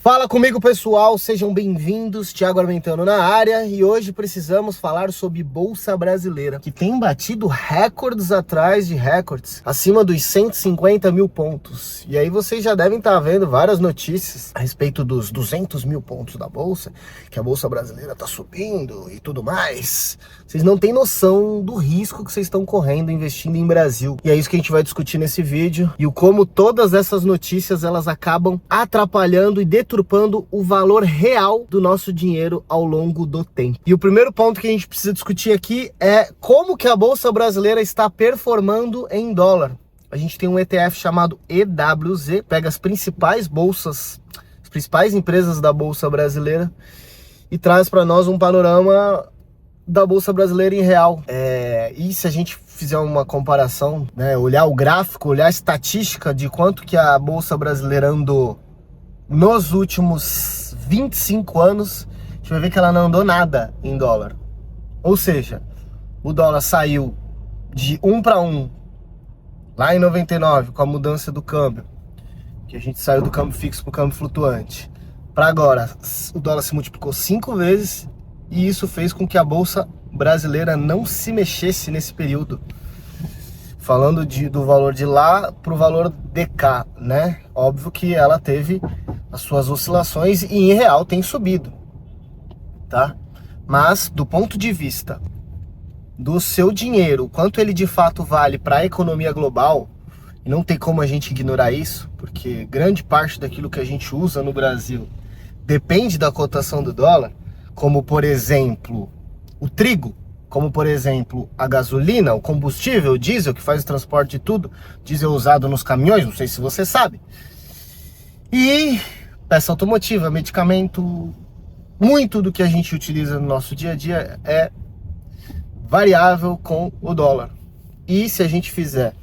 Fala comigo, pessoal, sejam bem-vindos, Thiago Armentano na área, e hoje precisamos falar sobre Bolsa Brasileira, que tem batido recordes atrás de recordes, acima dos 150 mil pontos. E aí vocês já devem estar vendo várias notícias a respeito dos 200 mil pontos da Bolsa, que a Bolsa Brasileira está subindo e tudo mais. Vocês não têm noção do risco que vocês estão correndo investindo em Brasil. E é isso que a gente vai discutir nesse vídeo, e o como todas essas notícias elas acabam atrapalhando e deturpando o valor real do nosso dinheiro ao longo do tempo. E o primeiro ponto que a gente precisa discutir aqui é como que a Bolsa Brasileira está performando em dólar. A gente tem um ETF chamado EWZ, pega as principais bolsas, as principais empresas da Bolsa Brasileira e traz para nós um panorama da Bolsa Brasileira em real. E se a gente fizer uma comparação, né, olhar o gráfico, olhar a estatística de quanto que a Bolsa Brasileira andou nos últimos 25 anos, a gente vai ver que ela não andou nada em dólar. Ou seja, o dólar saiu de 1 para 1 lá em 99 com a mudança do câmbio, que a gente saiu do câmbio fixo para o câmbio flutuante, para agora o dólar se multiplicou 5 vezes, e isso fez com que a Bolsa Brasileira não se mexesse nesse período. Falando do valor de lá para o valor de cá, né? Óbvio que ela teve as suas oscilações e em real tem subido, tá? Mas do ponto de vista do seu dinheiro, quanto ele de fato vale para a economia global, e não tem como a gente ignorar isso, porque grande parte daquilo que a gente usa no Brasil depende da cotação do dólar, como por exemplo o trigo, como por exemplo a gasolina, o combustível, o diesel, que faz o transporte de tudo, diesel usado nos caminhões, não sei se você sabe, e peça automotiva, medicamento, muito do que a gente utiliza no nosso dia a dia é variável com o dólar. E se a gente fizer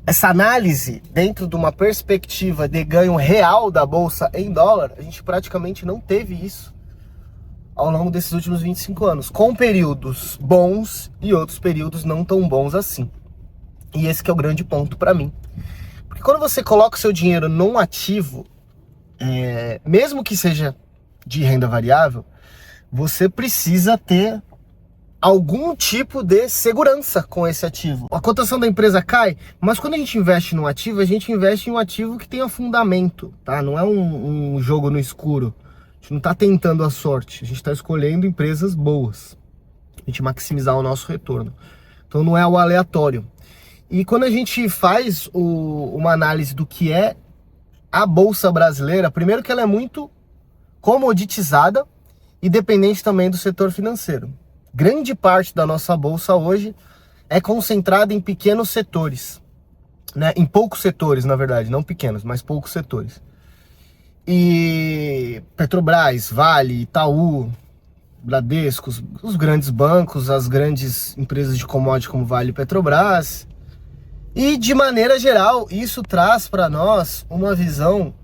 essa análise dentro de uma perspectiva de ganho real da bolsa em dólar, a gente praticamente não teve isso ao longo desses últimos 25 anos, com períodos bons e outros períodos não tão bons assim. E esse que é o grande ponto para mim. Porque quando você coloca o seu dinheiro num ativo, mesmo que seja de renda variável, você precisa ter algum tipo de segurança com esse ativo. A cotação da empresa cai, mas quando a gente investe num ativo, a gente investe em um ativo que tenha fundamento, tá? Não é um jogo no escuro. A gente não está tentando a sorte, a gente está escolhendo empresas boas, a gente maximizar o nosso retorno. Então não é o aleatório. E quando a gente faz uma análise do que é a Bolsa Brasileira, primeiro que ela é muito comoditizada e dependente também do setor financeiro. Grande parte da nossa Bolsa hoje é concentrada em pequenos setores, né? Em poucos setores, na verdade, não pequenos, mas poucos setores. E Petrobras, Vale, Itaú, Bradesco, os grandes bancos, as grandes empresas de commodity como Vale e Petrobras. E de maneira geral, isso traz para nós uma visão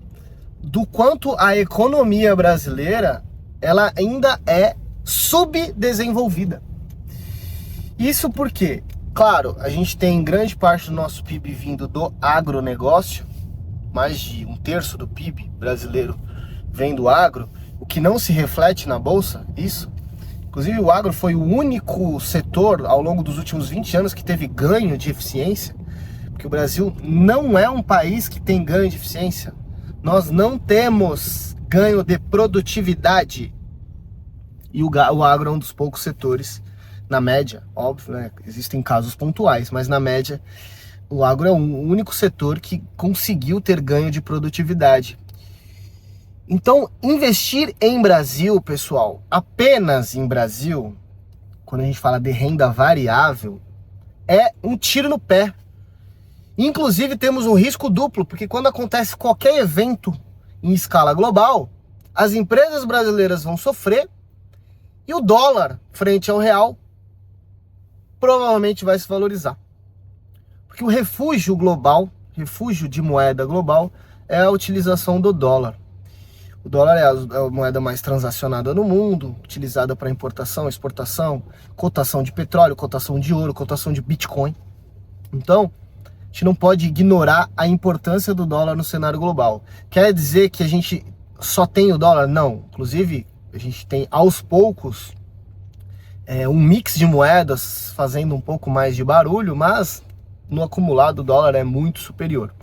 do quanto a economia brasileira ela ainda é subdesenvolvida. Isso porque, claro, a gente tem grande parte do nosso PIB vindo do agronegócio, mais de 1/3 do PIB brasileiro vem do agro, o que não se reflete na bolsa, isso. Inclusive o agro foi o único setor ao longo dos últimos 20 anos que teve ganho de eficiência, porque o Brasil não é um país que tem ganho de eficiência. Nós não temos ganho de produtividade. E o agro é um dos poucos setores, na média, óbvio, né? Existem casos pontuais, mas na média o agro é o único setor que conseguiu ter ganho de produtividade. Então, investir em Brasil, pessoal, apenas em Brasil, quando a gente fala de renda variável, é um tiro no pé. Inclusive, temos um risco duplo, porque quando acontece qualquer evento em escala global, as empresas brasileiras vão sofrer e o dólar, frente ao real, provavelmente vai se valorizar. Porque o refúgio global, refúgio de moeda global, é a utilização do dólar. O dólar é a moeda mais transacionada no mundo, utilizada para importação, exportação, cotação de petróleo, cotação de ouro, cotação de Bitcoin. Então, a gente não pode ignorar a importância do dólar no cenário global. Quer dizer que a gente só tem o dólar? Não. Inclusive, a gente tem aos poucos um mix de moedas fazendo um pouco mais de barulho, mas no acumulado o dólar é muito superior.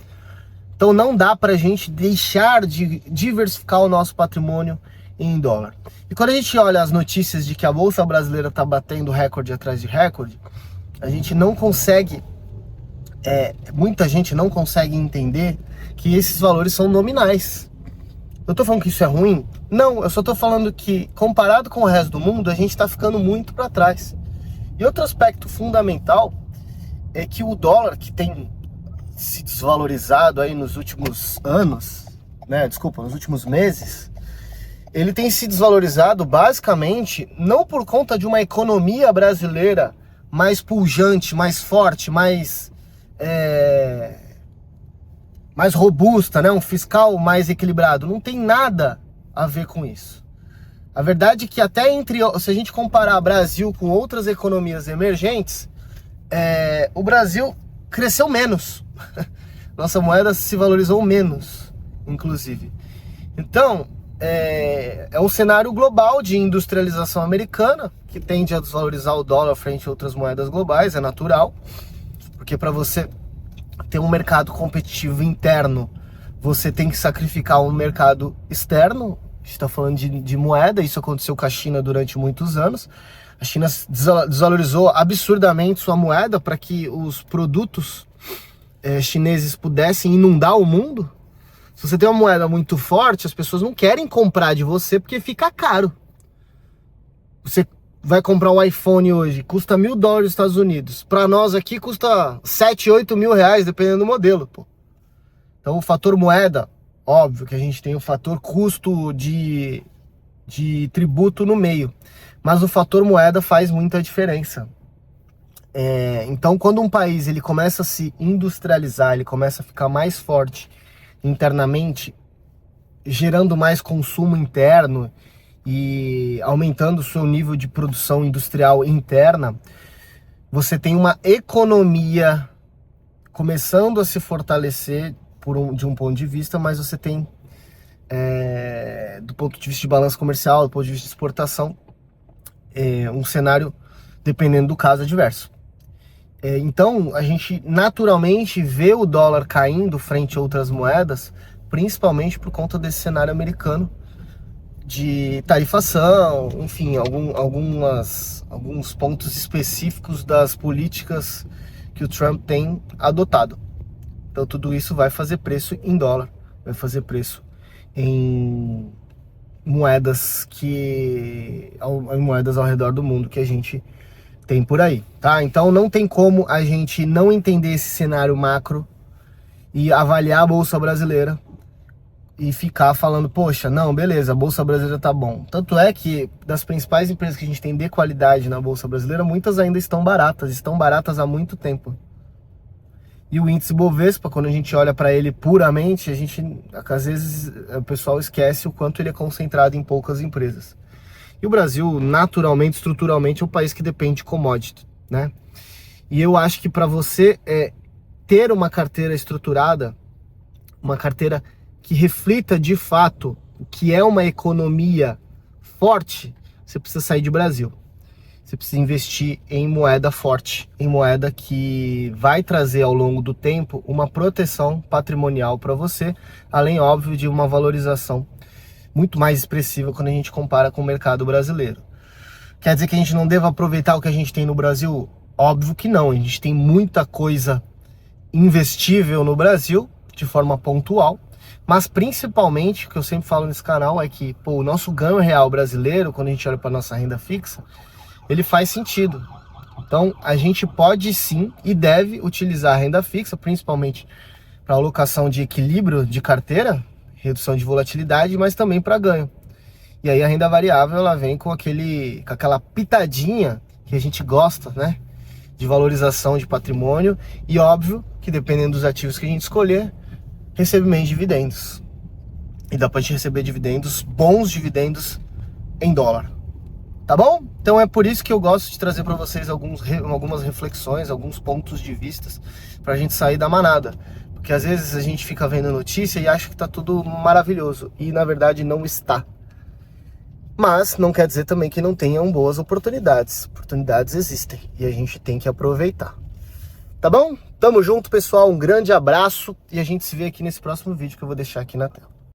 Então não dá para a gente deixar de diversificar o nosso patrimônio em dólar. E quando a gente olha as notícias de que a Bolsa Brasileira está batendo recorde atrás de recorde, a gente não consegue, muita gente não consegue entender que esses valores são nominais. Eu tô falando que isso é ruim? Não, eu só tô falando que, comparado com o resto do mundo, a gente está ficando muito para trás. E outro aspecto fundamental é que o dólar, que tem se desvalorizado aí nos últimos anos, nos últimos meses, ele tem se desvalorizado basicamente não por conta de uma economia brasileira mais pujante, mais forte, mais robusta, um fiscal mais equilibrado. Não tem nada a ver com isso. A verdade é que até se a gente comparar Brasil com outras economias emergentes, o Brasil cresceu menos. Nossa moeda se valorizou menos, inclusive. Então, é um cenário global de industrialização americana, que tende a desvalorizar o dólar frente a outras moedas globais, é natural, porque para você ter um mercado competitivo interno, você tem que sacrificar um mercado externo. A gente está falando de moeda, isso aconteceu com a China durante muitos anos. A China desvalorizou absurdamente sua moeda para que os produtos chineses pudessem inundar o mundo. Se você tem uma moeda muito forte, as pessoas não querem comprar de você porque fica caro. Você vai comprar um iPhone hoje, custa $1.000 nos Estados Unidos. Para nós aqui custa 7, 8 mil reais, dependendo do modelo, pô. Então o fator moeda, óbvio que a gente tem o fator custo de tributo no meio. Mas o fator moeda faz muita diferença. Então quando um país ele começa a se industrializar, ele começa a ficar mais forte internamente, gerando mais consumo interno e aumentando o seu nível de produção industrial interna, você tem uma economia começando a se fortalecer de um ponto de vista, mas você tem, do ponto de vista de balança comercial, do ponto de vista de exportação, um cenário, dependendo do caso, adverso. Então, a gente naturalmente vê o dólar caindo frente a outras moedas, principalmente por conta desse cenário americano de tarifação, enfim, alguns pontos específicos das políticas que o Trump tem adotado. Então, tudo isso vai fazer preço em dólar, vai fazer preço em moedas ao redor do mundo que a gente tem por aí, tá? Então não tem como a gente não entender esse cenário macro e avaliar a Bolsa Brasileira e ficar falando, poxa, não, beleza, a Bolsa Brasileira tá bom. Tanto é que das principais empresas que a gente tem de qualidade na Bolsa Brasileira, muitas ainda estão baratas há muito tempo. E o índice Bovespa, quando a gente olha para ele puramente, às vezes o pessoal esquece o quanto ele é concentrado em poucas empresas. E o Brasil, naturalmente, estruturalmente, é um país que depende de commodity, né? E eu acho que para você ter uma carteira estruturada, uma carteira que reflita de fato o que é uma economia forte, você precisa sair de Brasil. Você precisa investir em moeda forte, em moeda que vai trazer ao longo do tempo uma proteção patrimonial para você, além, óbvio, de uma valorização muito mais expressiva quando a gente compara com o mercado brasileiro. Quer dizer que a gente não deva aproveitar o que a gente tem no Brasil? Óbvio que não, a gente tem muita coisa investível no Brasil, de forma pontual, mas principalmente, o que eu sempre falo nesse canal é que o nosso ganho real brasileiro, quando a gente olha para nossa renda fixa, ele faz sentido. Então a gente pode sim e deve utilizar a renda fixa, principalmente para alocação de equilíbrio de carteira, redução de volatilidade, mas também para ganho. E aí a renda variável ela vem com aquela pitadinha que a gente gosta, né? De valorização de patrimônio e óbvio que dependendo dos ativos que a gente escolher, recebimento de dividendos. E dá pra gente receber dividendos, bons dividendos em dólar. Tá bom? Então é por isso que eu gosto de trazer para vocês algumas reflexões, alguns pontos de vistas pra gente sair da manada. Porque às vezes a gente fica vendo notícia e acha que tá tudo maravilhoso, e na verdade não está. Mas não quer dizer também que não tenham boas oportunidades. Oportunidades existem e a gente tem que aproveitar. Tá bom? Tamo junto, pessoal. Um grande abraço e a gente se vê aqui nesse próximo vídeo que eu vou deixar aqui na tela.